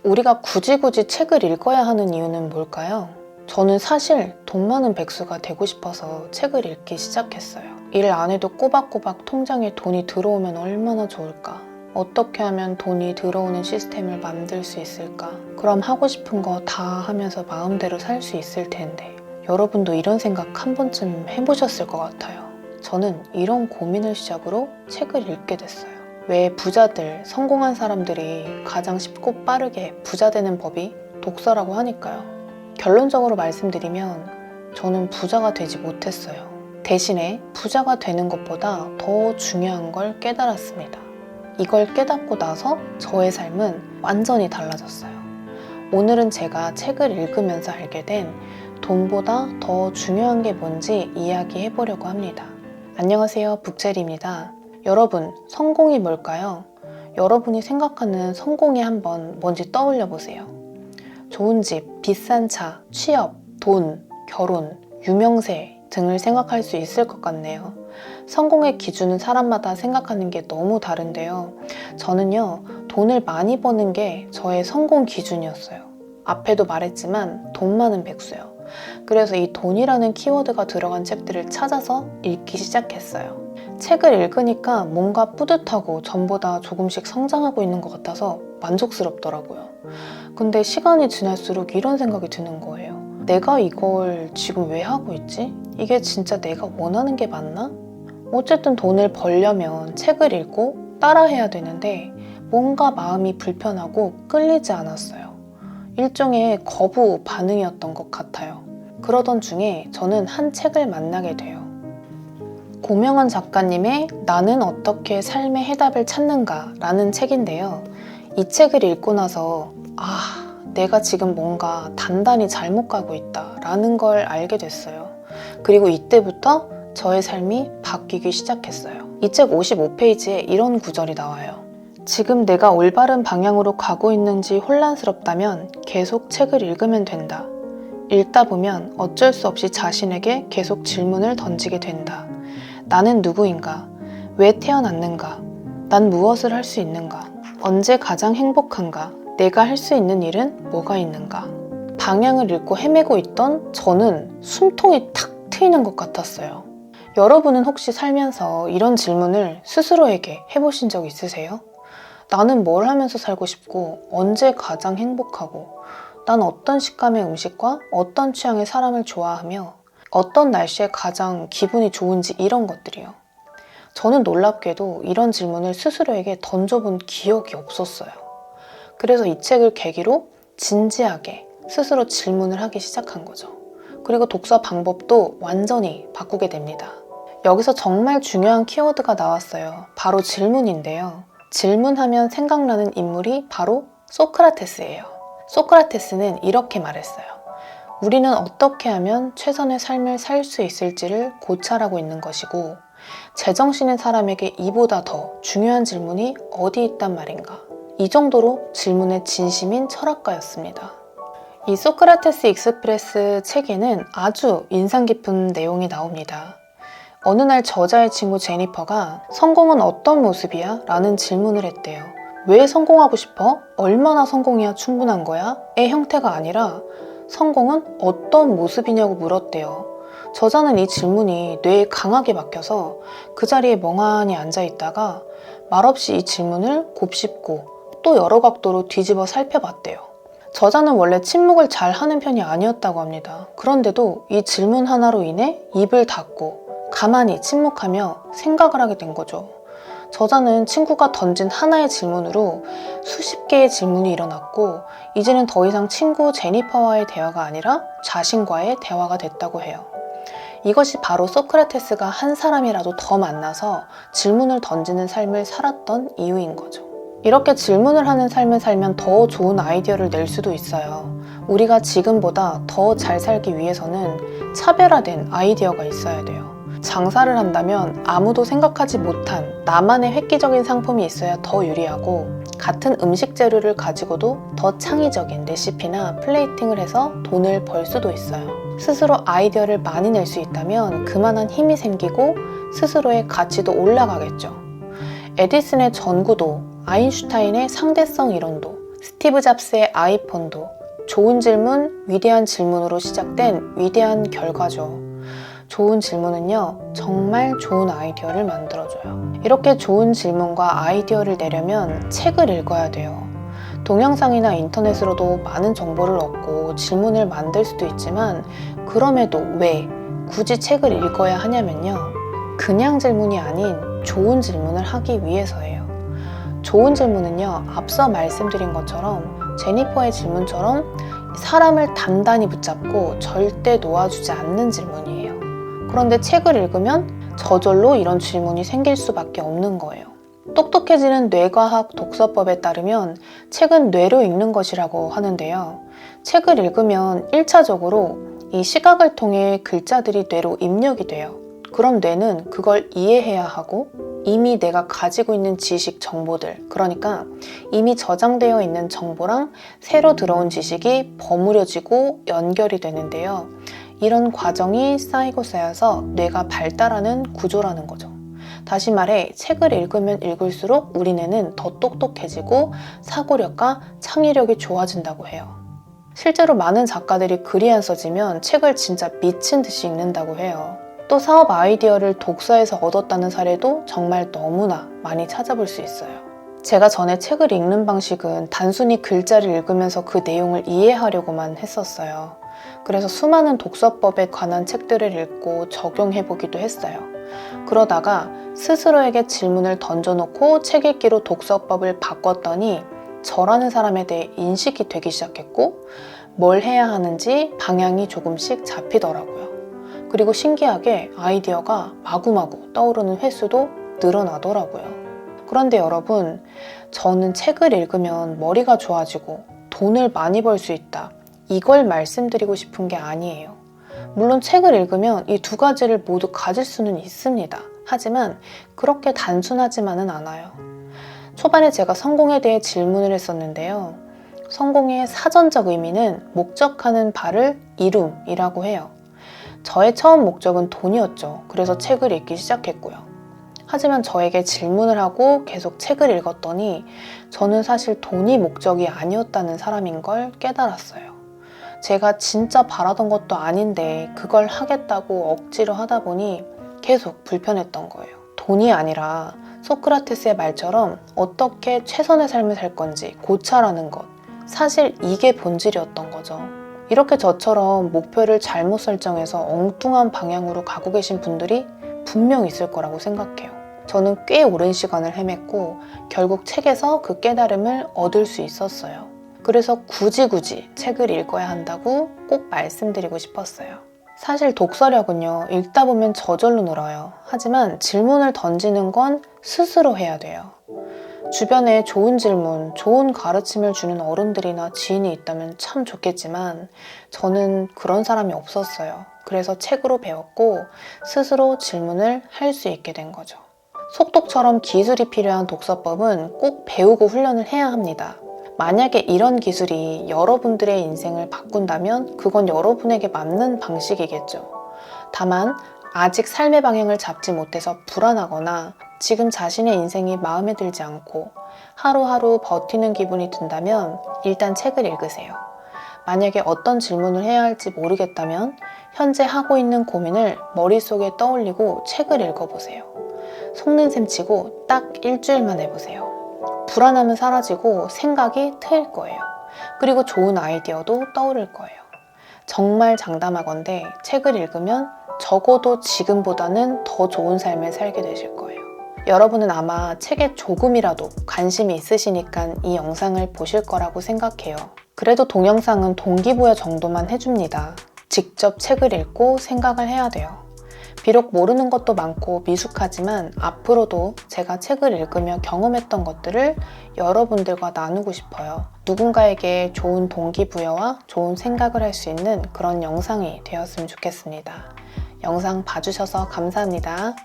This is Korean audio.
우리가 굳이 책을 읽어야 하는 이유는 뭘까요? 저는 사실 돈 많은 백수가 되고 싶어서 책을 읽기 시작했어요. 일 안 해도 꼬박꼬박 통장에 돈이 들어오면 얼마나 좋을까? 어떻게 하면 돈이 들어오는 시스템을 만들 수 있을까? 그럼 하고 싶은 거 다 하면서 마음대로 살 수 있을 텐데. 여러분도 이런 생각 한 번쯤 해보셨을 것 같아요. 저는 이런 고민을 시작으로 책을 읽게 됐어요. 왜 부자들, 성공한 사람들이 가장 쉽고 빠르게 부자 되는 법이 독서라고 하니까요. 결론적으로 말씀드리면 저는 부자가 되지 못했어요. 대신에 부자가 되는 것보다 더 중요한 걸 깨달았습니다. 이걸 깨닫고 나서 저의 삶은 완전히 달라졌어요. 오늘은 제가 책을 읽으면서 알게 된 돈보다 더 중요한 게 뭔지 이야기해 보려고 합니다. 안녕하세요, 북체리입니다. 여러분, 성공이 뭘까요? 여러분이 생각하는 성공이 한번 뭔지 떠올려 보세요. 좋은 집, 비싼 차, 취업, 돈, 결혼, 유명세 등을 생각할 수 있을 것 같네요. 성공의 기준은 사람마다 생각하는 게 너무 다른데요. 저는요, 돈을 많이 버는 게 저의 성공 기준이었어요. 앞에도 말했지만 돈 많은 백수요. 그래서 이 돈이라는 키워드가 들어간 책들을 찾아서 읽기 시작했어요. 책을 읽으니까 뭔가 뿌듯하고 전보다 조금씩 성장하고 있는 것 같아서 만족스럽더라고요. 근데 시간이 지날수록 이런 생각이 드는 거예요. 내가 이걸 지금 왜 하고 있지? 이게 진짜 내가 원하는 게 맞나? 어쨌든 돈을 벌려면 책을 읽고 따라해야 되는데 뭔가 마음이 불편하고 끌리지 않았어요. 일종의 거부 반응이었던 것 같아요. 그러던 중에 저는 한 책을 만나게 돼요. 고명환 작가님의 나는 어떻게 삶의 해답을 찾는가 라는 책인데요. 이 책을 읽고 나서 내가 지금 뭔가 단단히 잘못 가고 있다 라는 걸 알게 됐어요. 그리고 이때부터 저의 삶이 바뀌기 시작했어요. 이 책 55페이지에 이런 구절이 나와요. 지금 내가 올바른 방향으로 가고 있는지 혼란스럽다면 계속 책을 읽으면 된다. 읽다 보면 어쩔 수 없이 자신에게 계속 질문을 던지게 된다. 나는 누구인가? 왜 태어났는가? 난 무엇을 할 수 있는가? 언제 가장 행복한가? 내가 할 수 있는 일은 뭐가 있는가? 방향을 잃고 헤매고 있던 저는 숨통이 탁 트이는 것 같았어요. 여러분은 혹시 살면서 이런 질문을 스스로에게 해보신 적 있으세요? 나는 뭘 하면서 살고 싶고 언제 가장 행복하고 난 어떤 식감의 음식과 어떤 취향의 사람을 좋아하며 어떤 날씨에 가장 기분이 좋은지 이런 것들이요. 저는 놀랍게도 이런 질문을 스스로에게 던져본 기억이 없었어요. 그래서 이 책을 계기로 진지하게 스스로 질문을 하기 시작한 거죠. 그리고 독서 방법도 완전히 바꾸게 됩니다. 여기서 정말 중요한 키워드가 나왔어요. 바로 질문인데요. 질문하면 생각나는 인물이 바로 소크라테스예요. 소크라테스는 이렇게 말했어요. 우리는 어떻게 하면 최선의 삶을 살 수 있을지를 고찰하고 있는 것이고 제정신인 사람에게 이보다 더 중요한 질문이 어디 있단 말인가. 이 정도로 질문에 진심인 철학가였습니다. 이 소크라테스 익스프레스 책에는 아주 인상 깊은 내용이 나옵니다. 어느 날 저자의 친구 제니퍼가 성공은 어떤 모습이야? 라는 질문을 했대요. 왜 성공하고 싶어? 얼마나 성공해야 충분한 거야? 의 형태가 아니라 성공은 어떤 모습이냐고 물었대요. 저자는 이 질문이 뇌에 강하게 박혀서 그 자리에 멍하니 앉아있다가 말없이 이 질문을 곱씹고 또 여러 각도로 뒤집어 살펴봤대요. 저자는 원래 침묵을 잘 하는 편이 아니었다고 합니다. 그런데도 이 질문 하나로 인해 입을 닫고 가만히 침묵하며 생각을 하게 된 거죠. 저자는 친구가 던진 하나의 질문으로 수십 개의 질문이 일어났고 이제는 더 이상 친구 제니퍼와의 대화가 아니라 자신과의 대화가 됐다고 해요. 이것이 바로 소크라테스가 한 사람이라도 더 만나서 질문을 던지는 삶을 살았던 이유인 거죠. 이렇게 질문을 하는 삶을 살면 더 좋은 아이디어를 낼 수도 있어요. 우리가 지금보다 더 잘 살기 위해서는 차별화된 아이디어가 있어야 돼요. 장사를 한다면 아무도 생각하지 못한 나만의 획기적인 상품이 있어야 더 유리하고 같은 음식 재료를 가지고도 더 창의적인 레시피나 플레이팅을 해서 돈을 벌 수도 있어요. 스스로 아이디어를 많이 낼 수 있다면 그만한 힘이 생기고 스스로의 가치도 올라가겠죠. 에디슨의 전구도, 아인슈타인의 상대성 이론도, 스티브 잡스의 아이폰도 좋은 질문, 위대한 질문으로 시작된 위대한 결과죠. 좋은 질문은요, 정말 좋은 아이디어를 만들어줘요. 이렇게 좋은 질문과 아이디어를 내려면 책을 읽어야 돼요. 동영상이나 인터넷으로도 많은 정보를 얻고 질문을 만들 수도 있지만, 그럼에도 왜 굳이 책을 읽어야 하냐면요, 그냥 질문이 아닌 좋은 질문을 하기 위해서예요. 좋은 질문은요, 앞서 말씀드린 것처럼 제니퍼의 질문처럼 사람을 단단히 붙잡고 절대 놓아주지 않는 질문이에요. 그런데 책을 읽으면 저절로 이런 질문이 생길 수밖에 없는 거예요. 똑똑해지는 뇌과학 독서법에 따르면 책은 뇌로 읽는 것이라고 하는데요. 책을 읽으면 1차적으로 이 시각을 통해 글자들이 뇌로 입력이 돼요. 그럼 뇌는 그걸 이해해야 하고 이미 내가 가지고 있는 지식, 정보들, 그러니까 이미 저장되어 있는 정보랑 새로 들어온 지식이 버무려지고 연결이 되는데요. 이런 과정이 쌓이고 쌓여서 뇌가 발달하는 구조라는 거죠. 다시 말해, 책을 읽으면 읽을수록 우리 뇌는 더 똑똑해지고 사고력과 창의력이 좋아진다고 해요. 실제로 많은 작가들이 글이 안 써지면 책을 진짜 미친 듯이 읽는다고 해요. 또 사업 아이디어를 독서에서 얻었다는 사례도 정말 너무나 많이 찾아볼 수 있어요. 제가 전에 책을 읽는 방식은 단순히 글자를 읽으면서 그 내용을 이해하려고만 했었어요. 그래서 수많은 독서법에 관한 책들을 읽고 적용해보기도 했어요. 그러다가 스스로에게 질문을 던져놓고 책 읽기로 독서법을 바꿨더니 저라는 사람에 대해 인식이 되기 시작했고, 뭘 해야 하는지 방향이 조금씩 잡히더라고요. 그리고 신기하게 아이디어가 마구마구 떠오르는 횟수도 늘어나더라고요. 그런데 여러분, 저는 책을 읽으면 머리가 좋아지고 돈을 많이 벌 수 있다, 이걸 말씀드리고 싶은 게 아니에요. 물론 책을 읽으면 이 두 가지를 모두 가질 수는 있습니다. 하지만 그렇게 단순하지만은 않아요. 초반에 제가 성공에 대해 질문을 했었는데요. 성공의 사전적 의미는 목적하는 바를 이룸이라고 해요. 저의 처음 목적은 돈이었죠. 그래서 책을 읽기 시작했고요. 하지만 저에게 질문을 하고 계속 책을 읽었더니 저는 사실 돈이 목적이 아니었다는 사람인 걸 깨달았어요. 제가 진짜 바라던 것도 아닌데 그걸 하겠다고 억지로 하다 보니 계속 불편했던 거예요. 돈이 아니라 소크라테스의 말처럼 어떻게 최선의 삶을 살 건지 고찰하는 것, 사실 이게 본질이었던 거죠. 이렇게 저처럼 목표를 잘못 설정해서 엉뚱한 방향으로 가고 계신 분들이 분명 있을 거라고 생각해요. 저는 꽤 오랜 시간을 헤맸고 결국 책에서 그 깨달음을 얻을 수 있었어요. 그래서 굳이 책을 읽어야 한다고 꼭 말씀드리고 싶었어요. 사실 독서력은요, 읽다 보면 저절로 늘어요. 하지만 질문을 던지는 건 스스로 해야 돼요. 주변에 좋은 질문, 좋은 가르침을 주는 어른들이나 지인이 있다면 참 좋겠지만 저는 그런 사람이 없었어요. 그래서 책으로 배웠고 스스로 질문을 할 수 있게 된 거죠. 속독처럼 기술이 필요한 독서법은 꼭 배우고 훈련을 해야 합니다. 만약에 이런 기술이 여러분들의 인생을 바꾼다면 그건 여러분에게 맞는 방식이겠죠. 다만 아직 삶의 방향을 잡지 못해서 불안하거나 지금 자신의 인생이 마음에 들지 않고 하루하루 버티는 기분이 든다면 일단 책을 읽으세요. 만약에 어떤 질문을 해야 할지 모르겠다면 현재 하고 있는 고민을 머릿속에 떠올리고 책을 읽어보세요. 속는 셈 치고 딱 일주일만 해보세요. 불안함은 사라지고 생각이 트일 거예요. 그리고 좋은 아이디어도 떠오를 거예요. 정말 장담하건대 책을 읽으면 적어도 지금보다는 더 좋은 삶을 살게 되실 거예요. 여러분은 아마 책에 조금이라도 관심이 있으시니까 이 영상을 보실 거라고 생각해요. 그래도 동영상은 동기부여 정도만 해줍니다. 직접 책을 읽고 생각을 해야 돼요. 비록 모르는 것도 많고 미숙하지만 앞으로도 제가 책을 읽으며 경험했던 것들을 여러분들과 나누고 싶어요. 누군가에게 좋은 동기부여와 좋은 생각을 할 수 있는 그런 영상이 되었으면 좋겠습니다. 영상 봐주셔서 감사합니다.